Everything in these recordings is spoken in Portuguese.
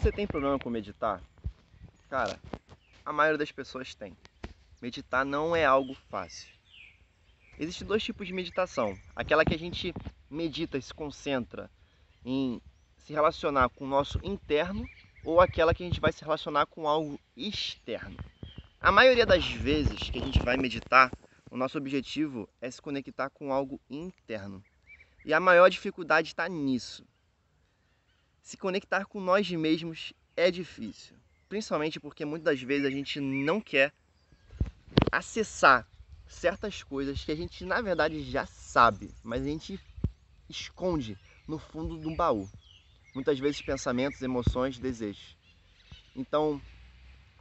Você tem problema com meditar? Cara, a maioria das pessoas tem. Meditar não é algo fácil. Existem dois tipos de meditação. Aquela que a gente medita e se concentra em se relacionar com o nosso interno, ou aquela que a gente vai se relacionar com algo externo. A maioria das vezes que a gente vai meditar, o nosso objetivo é se conectar com algo interno. E a maior dificuldade está nisso. Se conectar com nós mesmos é difícil, principalmente porque muitas das vezes a gente não quer acessar certas coisas que a gente na verdade já sabe, mas a gente esconde no fundo de um baú. Muitas vezes pensamentos, emoções, desejos. Então,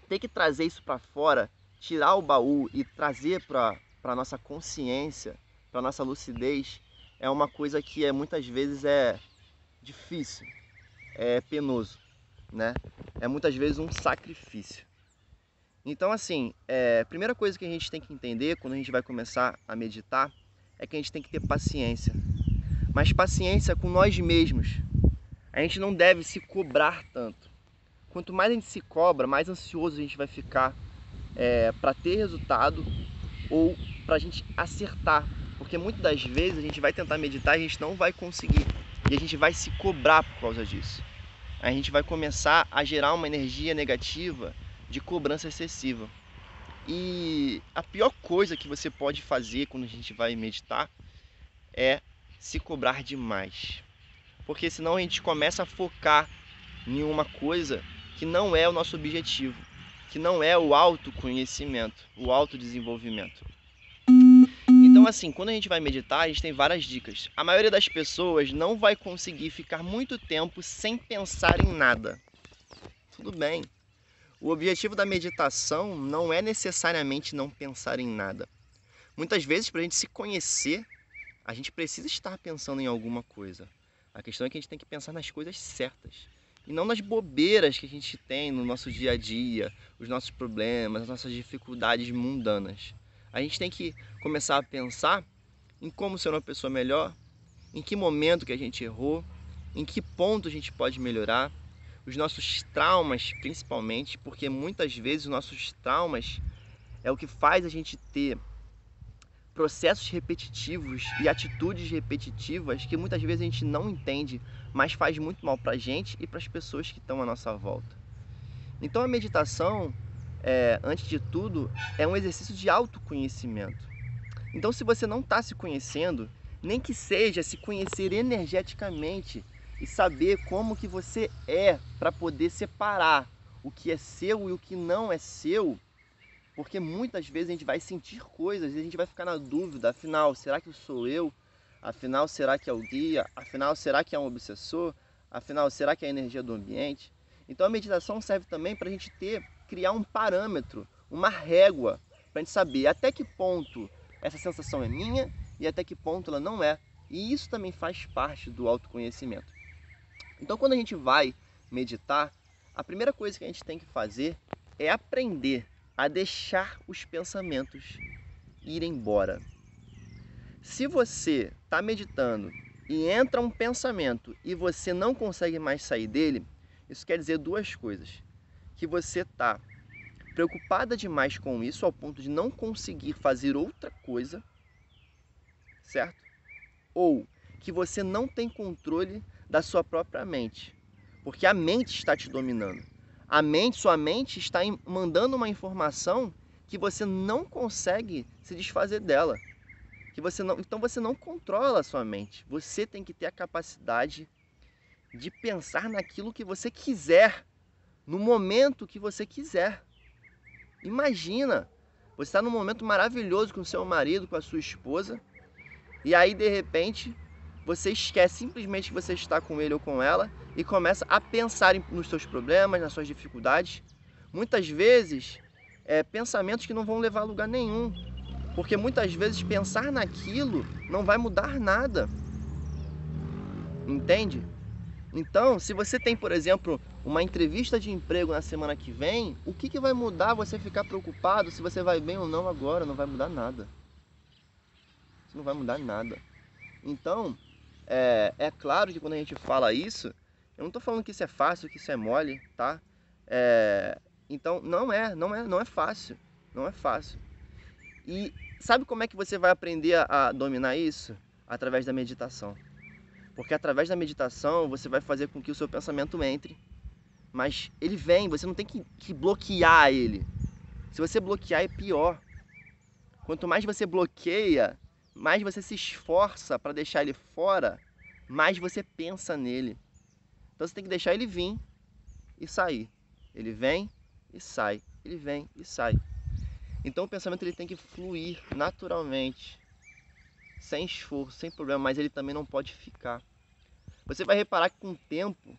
ter que trazer isso para fora, tirar o baú e trazer para a nossa consciência, para a nossa lucidez, é uma coisa que muitas vezes é difícil. É penoso, né? É muitas vezes um sacrifício. Então, assim, a primeira coisa que a gente tem que entender quando a gente vai começar a meditar é que a gente tem que ter paciência. Mas paciência com nós mesmos. A gente não deve se cobrar tanto. Quanto mais a gente se cobra, mais ansioso a gente vai ficar para ter resultado ou para a gente acertar. Porque muitas das vezes a gente vai tentar meditar e a gente não vai conseguir. E a gente vai se cobrar por causa disso. A gente vai começar a gerar uma energia negativa de cobrança excessiva. E a pior coisa que você pode fazer quando a gente vai meditar é se cobrar demais. Porque senão a gente começa a focar em uma coisa que não é o nosso objetivo, que não é o autoconhecimento, o autodesenvolvimento. Então, assim, quando a gente vai meditar, a gente tem várias dicas. A maioria das pessoas não vai conseguir ficar muito tempo sem pensar em nada. Tudo bem. O objetivo da meditação não é necessariamente não pensar em nada. Muitas vezes, para a gente se conhecer, a gente precisa estar pensando em alguma coisa. A questão é que a gente tem que pensar nas coisas certas. E não nas bobeiras que a gente tem no nosso dia a dia, os nossos problemas, as nossas dificuldades mundanas. A gente tem que começar a pensar em como ser uma pessoa melhor, em que momento que a gente errou, em que ponto a gente pode melhorar, os nossos traumas principalmente, porque muitas vezes os nossos traumas é o que faz a gente ter processos repetitivos e atitudes repetitivas que muitas vezes a gente não entende, mas faz muito mal para a gente e para as pessoas que estão à nossa volta. Então a meditação, antes de tudo, é um exercício de autoconhecimento. Então se você não está se conhecendo, nem que seja se conhecer energeticamente e saber como que você é para poder separar o que é seu e o que não é seu, porque muitas vezes a gente vai sentir coisas e a gente vai ficar na dúvida, afinal, será que sou eu? Afinal, será que é o guia? Afinal, será que é um obsessor? Afinal, será que é a energia do ambiente? Então a meditação serve também para a gente criar um parâmetro, uma régua, para a gente saber até que ponto essa sensação é minha e até que ponto ela não é. E isso também faz parte do autoconhecimento. Então quando a gente vai meditar, a primeira coisa que a gente tem que fazer é aprender a deixar os pensamentos ir embora. Se você está meditando e entra um pensamento e você não consegue mais sair dele, isso quer dizer duas coisas. Que você está preocupada demais com isso ao ponto de não conseguir fazer outra coisa, certo? Ou que você não tem controle da sua própria mente, porque a mente está te dominando. Sua mente está mandando uma informação que você não consegue se desfazer dela. Então você não controla a sua mente. Você tem que ter a capacidade de pensar naquilo que você quiser, no momento que você quiser. Imagina, você está num momento maravilhoso com seu marido, com a sua esposa, e aí de repente você esquece simplesmente que você está com ele ou com ela e começa a pensar nos seus problemas, nas suas dificuldades. Muitas vezes, pensamentos que não vão levar a lugar nenhum. Porque muitas vezes pensar naquilo não vai mudar nada. Entende? Então, se você tem, por exemplo, uma entrevista de emprego na semana que vem, o que vai mudar você ficar preocupado se você vai bem ou não agora? Não vai mudar nada. Isso não vai mudar nada. Então, é claro que quando a gente fala isso, Eu não estou falando que isso é fácil, que isso é mole, tá? Então não é fácil, não é fácil. E sabe como é que você vai aprender a dominar isso? Através da meditação. Porque através da meditação você vai fazer com que o seu pensamento entre, mas ele vem, você não tem que bloquear ele. Se você bloquear é pior. Quanto mais você bloqueia, mais você se esforça para deixar ele fora, mais você pensa nele. Então você tem que deixar ele vir e sair. Ele vem e sai, ele vem e sai. Então o pensamento ele tem que fluir naturalmente, sem esforço, sem problema, mas ele também não pode ficar. Você vai reparar que com o tempo,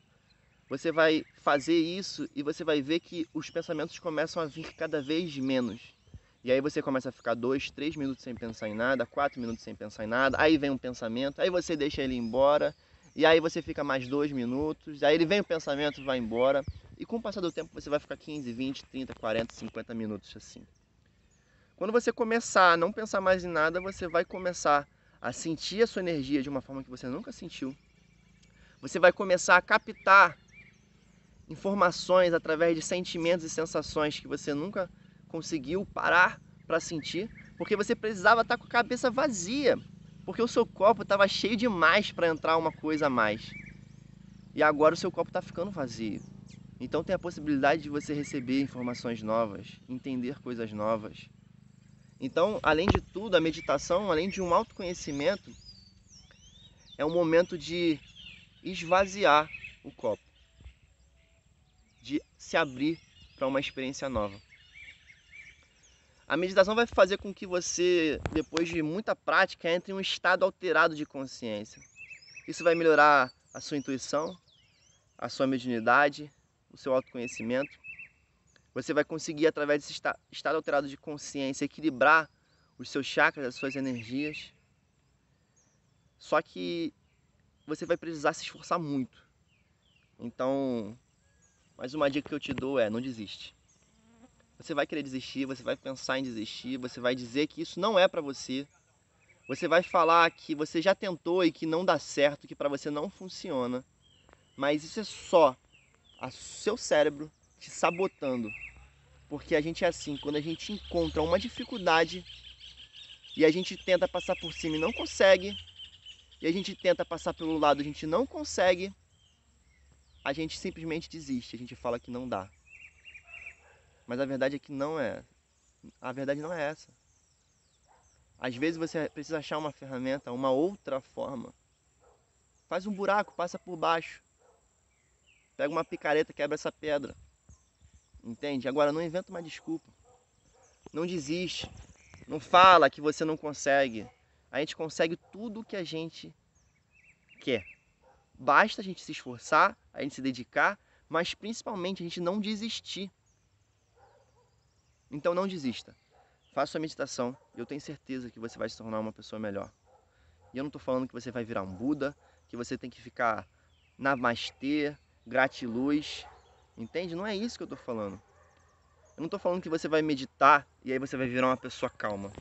você vai fazer isso e você vai ver que os pensamentos começam a vir cada vez menos. E aí você começa a ficar 2, 3 minutos sem pensar em nada, 4 minutos sem pensar em nada, aí vem um pensamento, aí você deixa ele embora, e aí você fica mais 2 minutos, aí ele vem o pensamento, vai embora, e com o passar do tempo você vai ficar 15, 20, 30, 40, 50 minutos assim. Quando você começar a não pensar mais em nada, você vai começar a sentir a sua energia de uma forma que você nunca sentiu. Você vai começar a captar informações através de sentimentos e sensações que você nunca conseguiu parar para sentir, porque você precisava estar com a cabeça vazia, porque o seu copo estava cheio demais para entrar uma coisa a mais. E agora o seu copo está ficando vazio. Então tem a possibilidade de você receber informações novas, entender coisas novas. Então, além de tudo, a meditação, além de um autoconhecimento, é um momento de esvaziar o copo, de se abrir para uma experiência nova. A meditação vai fazer com que você, depois de muita prática, entre em um estado alterado de consciência. Isso vai melhorar a sua intuição, a sua mediunidade, o seu autoconhecimento. Você vai conseguir, através desse estado alterado de consciência, equilibrar os seus chakras, as suas energias. Só que você vai precisar se esforçar muito. Então, mais uma dica que eu te dou é: não desiste. Você vai querer desistir, você vai pensar em desistir, você vai dizer que isso não é para você. Você vai falar que você já tentou e que não dá certo, que para você não funciona. Mas isso é só o seu cérebro te sabotando. Porque a gente é assim, quando a gente encontra uma dificuldade e a gente tenta passar por cima e não consegue, e a gente tenta passar pelo lado e a gente não consegue, a gente simplesmente desiste, a gente fala que não dá. Mas a verdade é que não é. A verdade não é essa. Às vezes você precisa achar uma ferramenta, uma outra forma. Faz um buraco, passa por baixo. Pega uma picareta, quebra essa pedra. Entende? Agora não inventa uma desculpa. Não desiste. Não fala que você não consegue. A gente consegue tudo o que a gente quer. Basta a gente se esforçar, a gente se dedicar, mas principalmente a gente não desistir. Então não desista. Faça sua meditação e eu tenho certeza que você vai se tornar uma pessoa melhor. E eu não estou falando que você vai virar um Buda, que você tem que ficar namastê, gratiluz. Entende? Não é isso que eu estou falando. Eu não estou falando que você vai meditar e aí você vai virar uma pessoa calma.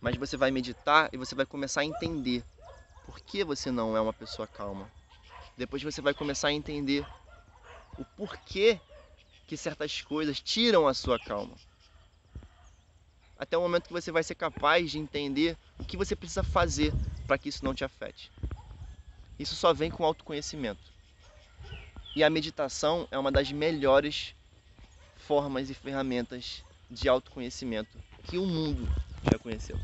Mas você vai meditar e você vai começar a entender por que você não é uma pessoa calma. Depois você vai começar a entender o porquê que certas coisas tiram a sua calma. Até o momento que você vai ser capaz de entender o que você precisa fazer para que isso não te afete. Isso só vem com autoconhecimento. E a meditação é uma das melhores formas e ferramentas de autoconhecimento que o mundo já conheceu.